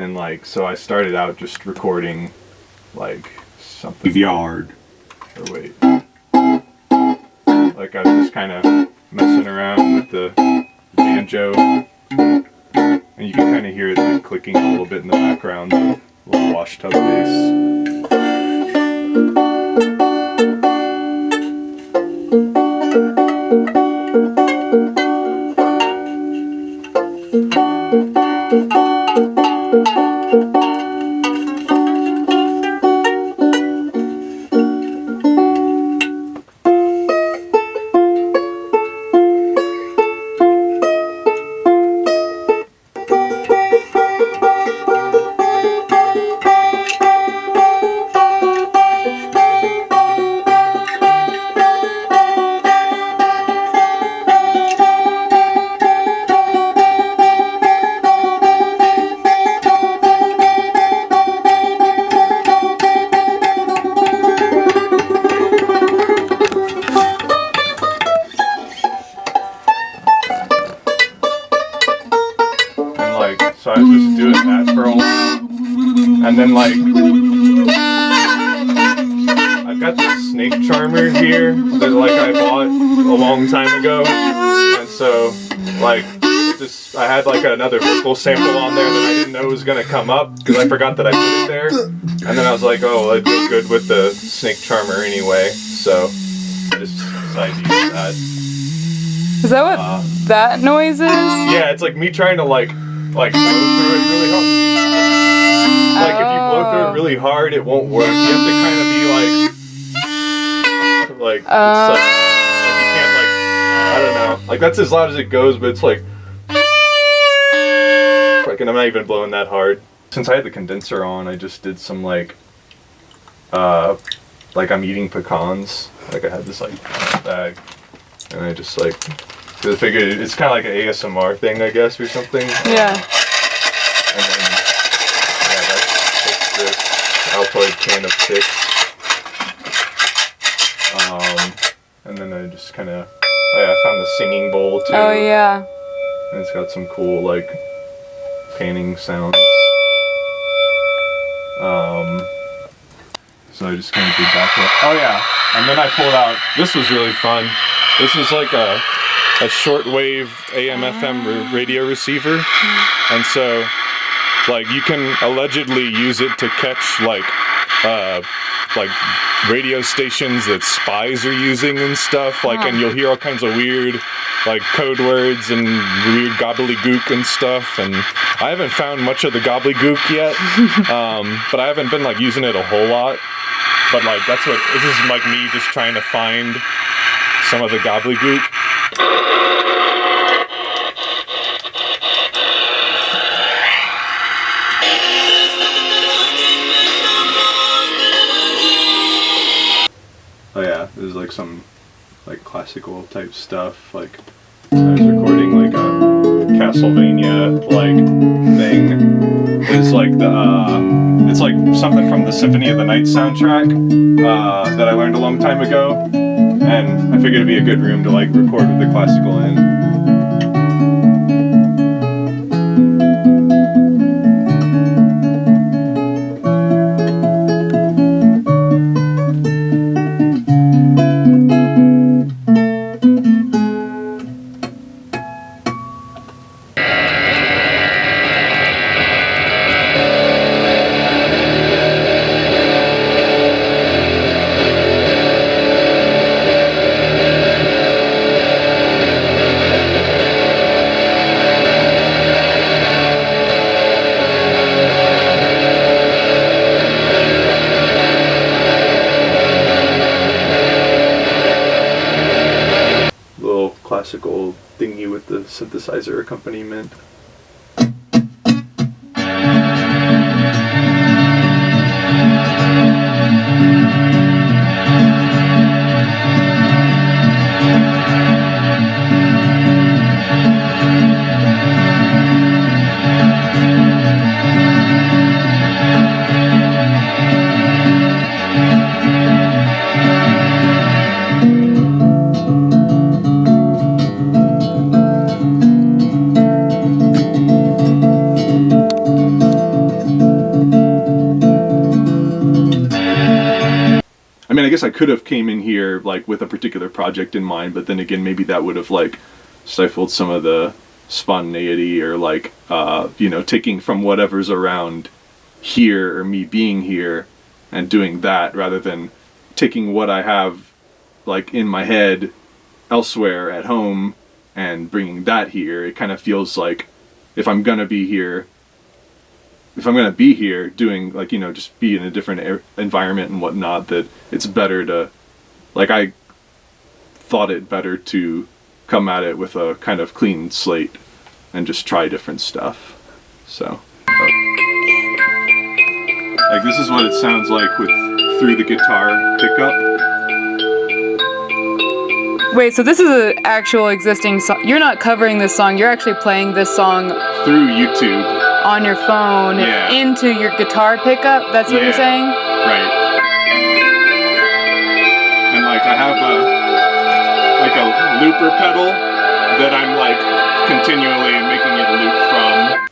And like, so I started out just recording like something. Yard. Or wait. Like I was just kind of messing around with the banjo. And you can kind of hear it like clicking a little bit in the background. A little washtub bass. So I was just doing that for a while, and then like, I've got this snake charmer here that like I bought a long time ago, and so like, I had like another vocal sample on there that I didn't know was gonna come up, because I forgot that I put it there, and then I was like, oh, it'd go good with the snake charmer anyway, so I just decided to use that. Is that what that noise is? Yeah, it's like me trying to like blow through it really hard. Like if you blow through it really hard, it won't work. You have to kind of be like it's like you can't like, I don't know. Like that's as loud as it goes, but it's like, and I'm not even blowing that hard. Since I had the condenser on, I just did some like I'm eating pecans. Like I had this like bag, and I just like. Because I figured it's kind of like an ASMR thing, I guess, or something. Yeah. And then, yeah, that's this Altoid can of sticks. And then I just kind of, I found the singing bowl too. Oh yeah. And it's got some cool like panning sounds. So I just kind of did that for. Oh yeah. And then I pulled out. This was really fun. This is like a shortwave AM/FM radio receiver, and so like you can allegedly use it to catch like radio stations that spies are using and stuff, like, and you'll hear all kinds of weird like code words and weird gobbledygook and stuff, and I haven't found much of the gobbledygook yet, but I haven't been like using it a whole lot, but like this is like me just trying to find some of the gobbledygook. Oh yeah, there's like some like classical type stuff. Like I was recording like a Castlevania like thing. It's like it's like something from the Symphony of the Night soundtrack that I learned a long time ago, and I figured it'd be a good room to like record with the classical in. Classical thingy with the synthesizer accompaniment. guess I could have came in here like with a particular project in mind, but then again, maybe that would have like stifled some of the spontaneity or like, you know, taking from whatever's around here or me being here and doing that rather than taking what I have like in my head elsewhere at home and bringing that here. It kind of feels like if I'm gonna be here doing like, you know, just be in a different environment and whatnot, that it's better to, like, I thought it better to come at it with a kind of clean slate and just try different stuff. So like this is what it sounds like with through the guitar pickup. Wait, so this is an actual existing song. You're not covering this song, you're actually playing this song through YouTube on your phone into your guitar pickup? That's what you're saying? Right. And like I have a looper pedal that I'm like continually making it loop from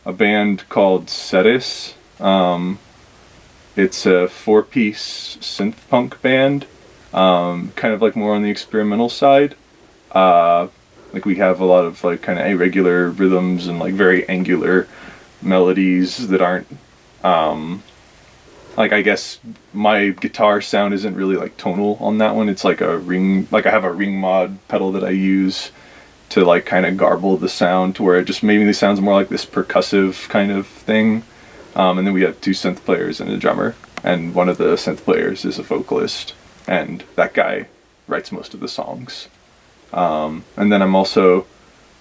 a band called Cetis. It's a 4-piece synth punk band, kind of like more on the experimental side. Like we have a lot of like kind of irregular rhythms and like very angular melodies that aren't, like I guess my guitar sound isn't really like tonal on that one. It's like a ring, like I have a ring mod pedal that I use to like kind of garble the sound to where it just maybe sounds more like this percussive kind of thing. And then we have 2 synth players and a drummer, and one of the synth players is a vocalist, and that guy writes most of the songs. And then I'm also,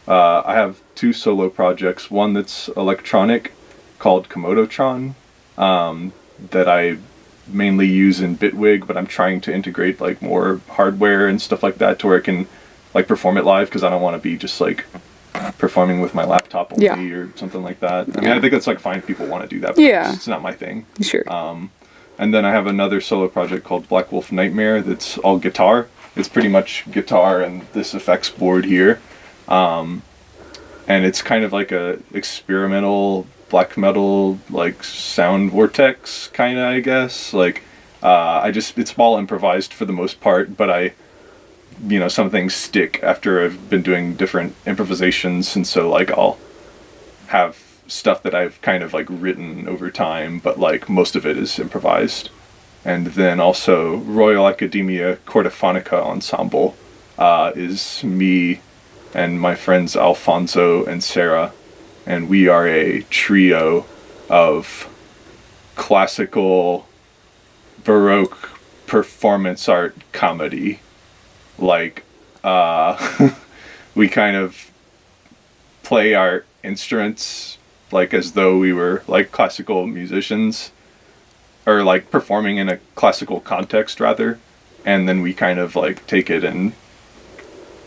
I have 2 solo projects, one that's electronic called Komodotron, that I mainly use in Bitwig, but I'm trying to integrate like more hardware and stuff like that to where I can like perform it live, because I don't want to be just like performing with my laptop only or something like that. I mean, I think that's like fine if people want to do that, but it's not my thing. Sure. And then I have another solo project called Black Wolf Nightmare that's all guitar. It's pretty much guitar and this effects board here. And it's kind of like a experimental black metal like sound vortex kind of, I guess. Like it's all improvised for the most part, but you know, some things stick after I've been doing different improvisations, and so like I'll have stuff that I've kind of like written over time, but like most of it is improvised. And then also Royal Academia Chordophonica Ensemble is me and my friends Alfonso and Sarah, and we are a trio of classical Baroque performance art comedy. Like we kind of play our instruments like as though we were like classical musicians, or like performing in a classical context rather, and then we kind of like take it and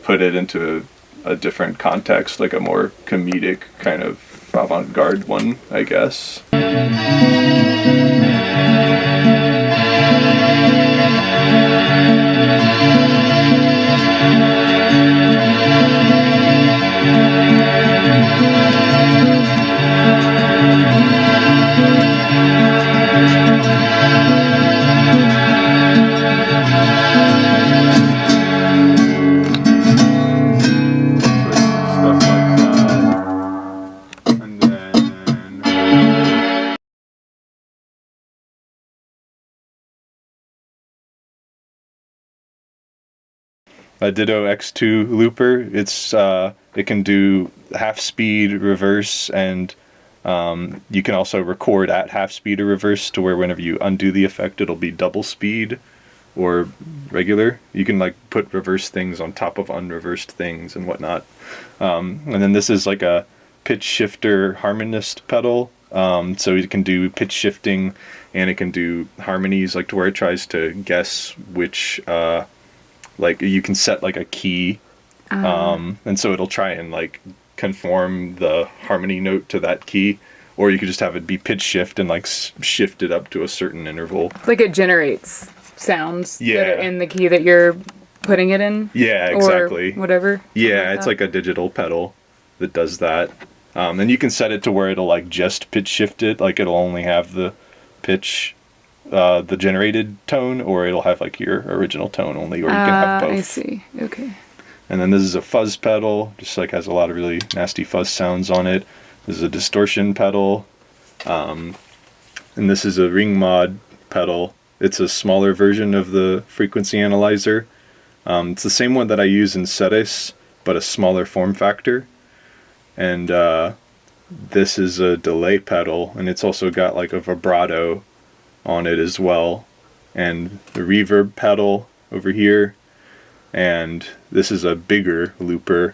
put it into a different context, like a more comedic kind of avant-garde one, I guess. A Ditto X2 looper. It can do half speed, reverse, and you can also record at half speed or reverse to where whenever you undo the effect, it'll be double speed or regular. You can like put reverse things on top of unreversed things and whatnot. And then this is like a pitch shifter harmonist pedal. So it can do pitch shifting and it can do harmonies, like to where it tries to guess which like you can set like a key, and so it'll try and like conform the harmony note to that key, or you could just have it be pitch shift and like shift it up to a certain interval. Like it generates sounds that are in the key that you're putting it in. Yeah, exactly. Or whatever. Yeah, like it's like a digital pedal that does that. And you can set it to where it'll like just pitch shift it, like it'll only have the pitch the generated tone, or it'll have like your original tone only, or you can have both. I see. Okay. And then this is a fuzz pedal, just like has a lot of really nasty fuzz sounds on it. This is a distortion pedal. And this is a ring mod pedal. It's a smaller version of the frequency analyzer. It's the same one that I use in Ceres, but a smaller form factor. And this is a delay pedal, and it's also got like a vibrato on it as well. And the reverb pedal over here. And this is a bigger looper.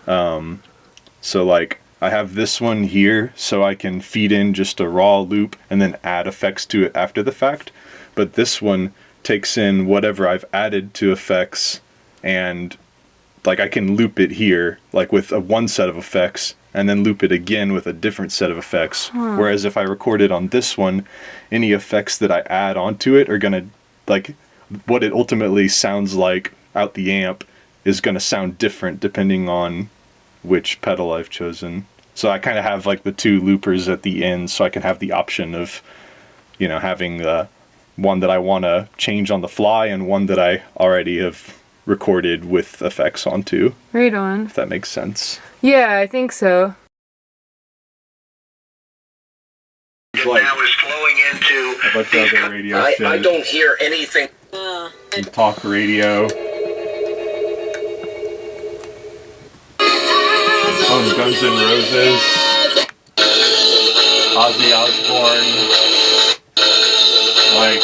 So like I have this one here so I can feed in just a raw loop and then add effects to it after the fact. But this one takes in whatever I've added to effects, and like I can loop it here like with one set of effects and then loop it again with a different set of effects. Whereas if I record it on this one, any effects that I add onto it are gonna, like, what it ultimately sounds like out the amp is gonna sound different depending on which pedal I've chosen. So I kind of have like the two loopers at the end, so I can have the option of, you know, having the one that I want to change on the fly and one that I already have recorded with effects onto. Right on. If that makes sense. Yeah, I think so. Like, now is flowing into a bunch of other radio shit. I don't hear anything. And talk radio. Oh, Guns N' Roses. Ozzy Osbourne. Like,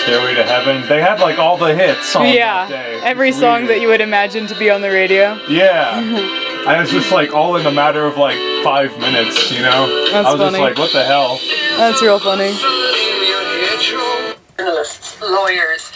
Stairway to Heaven. They had like all the hits on that day. Every song that you would imagine to be on the radio. Yeah. And it's just like all in a matter of like 5 minutes, you know? That's I was funny. just like, what the hell? That's real funny. Journalists, lawyers,